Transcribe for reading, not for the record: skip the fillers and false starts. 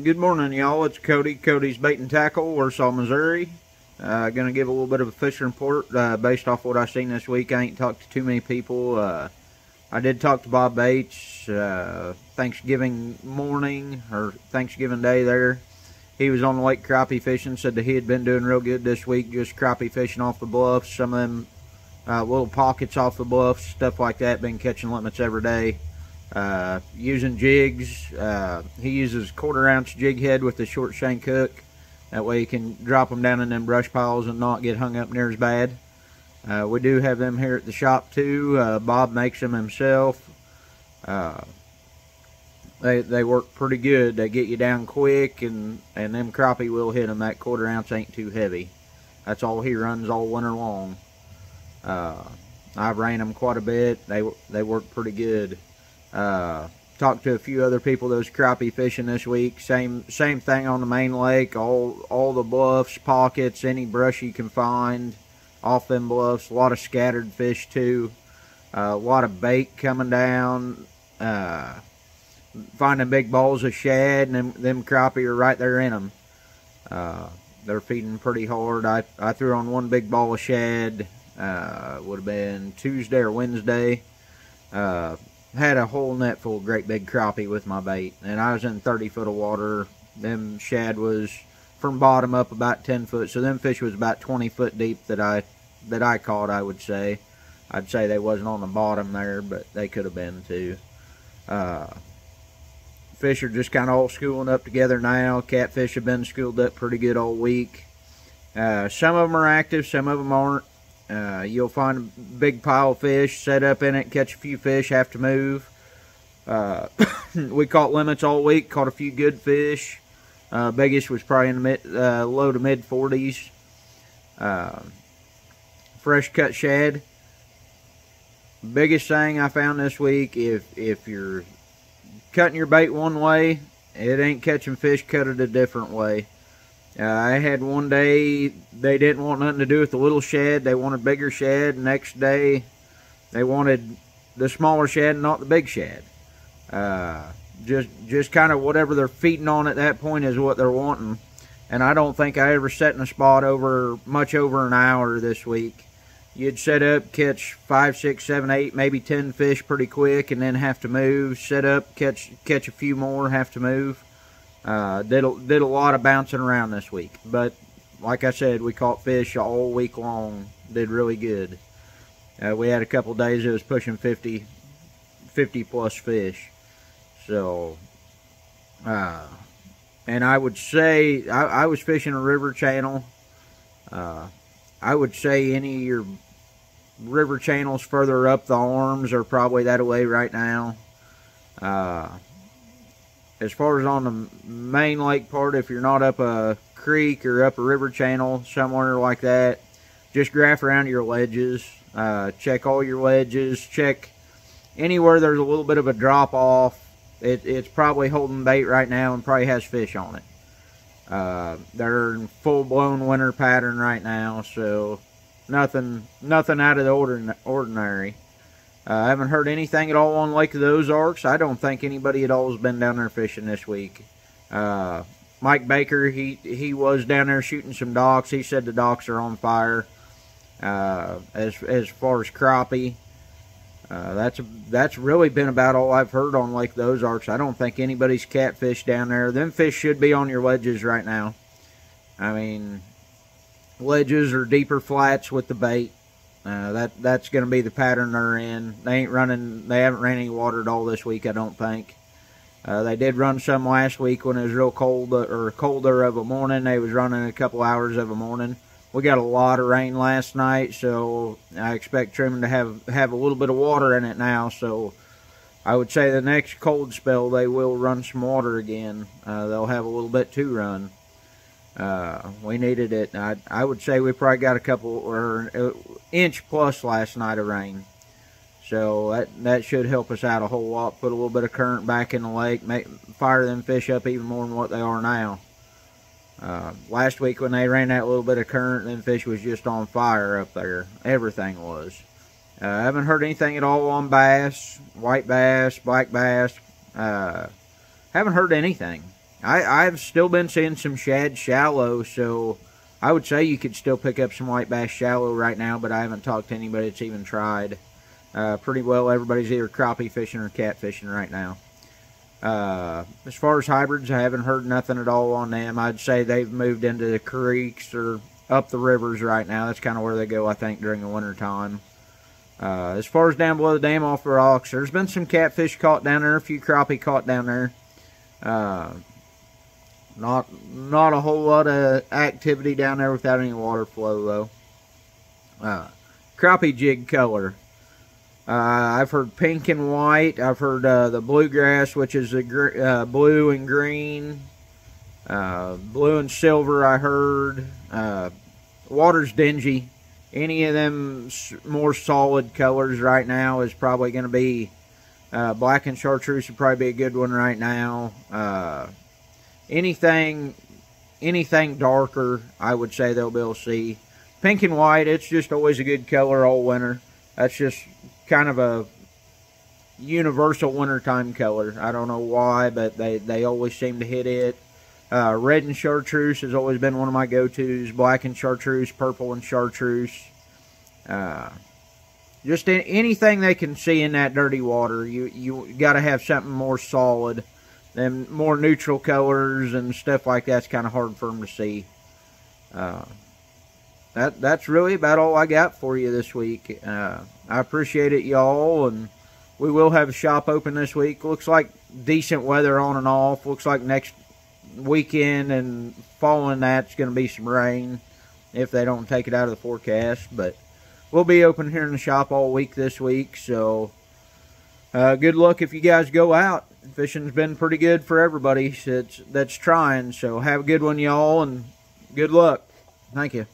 Good morning, y'all. It's Cody. Cody's Bait and Tackle, Warsaw, Missouri. Gonna give a little bit of a fishing report based off what I've seen this week. I ain't talked to too many people. I did talk to Bob Bates Thanksgiving morning or Thanksgiving Day there. He was on the lake crappie fishing. Said that he had been doing real good this week, just crappie fishing off the bluffs. Some of them little pockets off the bluffs, stuff like that. Been catching limits every day. Using jigs. He uses 1/4 ounce jig head with a short shank hook. That way he can drop them down in them brush piles and not get hung up near as bad. We do have them here at the shop too. Bob makes them himself. They work pretty good. They get you down quick, and them crappie will hit them. That 1/4 ounce ain't too heavy. That's all he runs all winter long. I've ran them quite a bit. They work pretty good. Talked to a few other people that was crappie fishing this week. Same thing on the main lake. All the bluffs, pockets, any brush you can find off them bluffs. A lot of scattered fish too. A lot of bait coming down. Finding big balls of shad, and them crappie are right there in them. They're feeding pretty hard. I threw on one big ball of shad. Would have been Tuesday or Wednesday. Had a whole net full of great big crappie with my bait, and I was in 30 foot of water. Them shad was from bottom up about 10 foot, so them fish was about 20 foot deep that I caught. I'd say they wasn't on the bottom there, but they could have been too. Fish are just kind of all schooling up together now. Catfish have been schooled up pretty good all week. Some of them are active, some of them aren't. You'll find a big pile of fish, set up in it, catch a few fish, have to move. We caught limits all week, caught a few good fish. Biggest was probably in the low to mid 40s. Fresh cut shad. Biggest thing I found this week, if you're cutting your bait one way, it ain't catching fish, cut it a different way. I had one day they didn't want nothing to do with the little shad. They wanted bigger shad. Next day they wanted the smaller shad and not the big shad. Just kind of whatever they're feeding on at that point is what they're wanting. And I don't think I ever sat in a spot much over an hour this week. You'd set up, catch 5, 6, 7, 8, maybe 10 fish pretty quick, and then have to move. Set up, catch a few more, have to move. Did a lot of bouncing around this week, but like I said, we caught fish all week long. Did really good. We had a couple days it was pushing 50 plus fish. So, and I would say I was fishing a river channel. I would say any of your river channels further up the arms are probably that way right now. As far as on the main lake part, if you're not up a creek or up a river channel, somewhere like that, just graph around your ledges. Check all your ledges. Check anywhere there's a little bit of a drop off. It's probably holding bait right now and probably has fish on it. They're in full-blown winter pattern right now, so nothing out of the ordinary. I haven't heard anything at all on Lake of the Ozarks. I don't think anybody at all has been down there fishing this week. Mike Baker, he was down there shooting some docks. He said the docks are on fire. As far as crappie, that's really been about all I've heard on Lake of the Ozarks. I don't think anybody's catfish down there. Them fish should be on your ledges right now. I mean, ledges or deeper flats with the bait. That's going to be the pattern they're in. They haven't ran any water at all this week, I don't think. They did run some last week when it was real cold or colder of a morning. They was running a couple hours of a morning. We got a lot of rain last night, so I expect trimming to have a little bit of water in it now. So I would say the next cold spell they will run some water again. They'll have a little bit to run. We needed it. I would say we probably got a couple or inch plus last night of rain, so that should help us out a whole lot. Put a little bit of current back in the lake, fire them fish up even more than what they are now. Last week when they ran that little bit of current, them fish was just on fire up there. Everything was. I haven't heard anything at all on bass, white bass, black bass. Haven't heard anything. I've still been seeing some shad shallow, so I would say you could still pick up some white bass shallow right now, but I haven't talked to anybody that's even tried. Pretty well everybody's either crappie fishing or catfishing right now. As far as hybrids, I haven't heard nothing at all on them. I'd say they've moved into the creeks or up the rivers right now. That's kind of where they go, I think, during the winter time. As far as down below the dam off the rocks, there's been some catfish caught down there, a few crappie caught down there. Not a whole lot of activity down there without any water flow, though. Crappie jig color. I've heard pink and white. I've heard the bluegrass, which is the blue and green. Blue and silver, I heard. Water's dingy. Any of them more solid colors right now is probably going to be black and chartreuse would probably be a good one right now. Anything darker, I would say they'll be able to see. Pink and white, it's just always a good color all winter. That's just kind of a universal wintertime color. I don't know why, but they always seem to hit it. Red and chartreuse has always been one of my go-tos. Black and chartreuse, purple and chartreuse. Just anything they can see in that dirty water. You got to have something more solid. Them more neutral colors and stuff like that's kind of hard for them to see. That's really about all I got for you this week. I appreciate it, y'all, and we will have a shop open this week. Looks like decent weather on and off. Looks like next weekend and following that's going to be some rain if they don't take it out of the forecast. But we'll be open here in the shop all week this week, so good luck if you guys go out. Fishing's been pretty good for everybody that's trying, so have a good one, y'all, and good luck. Thank you.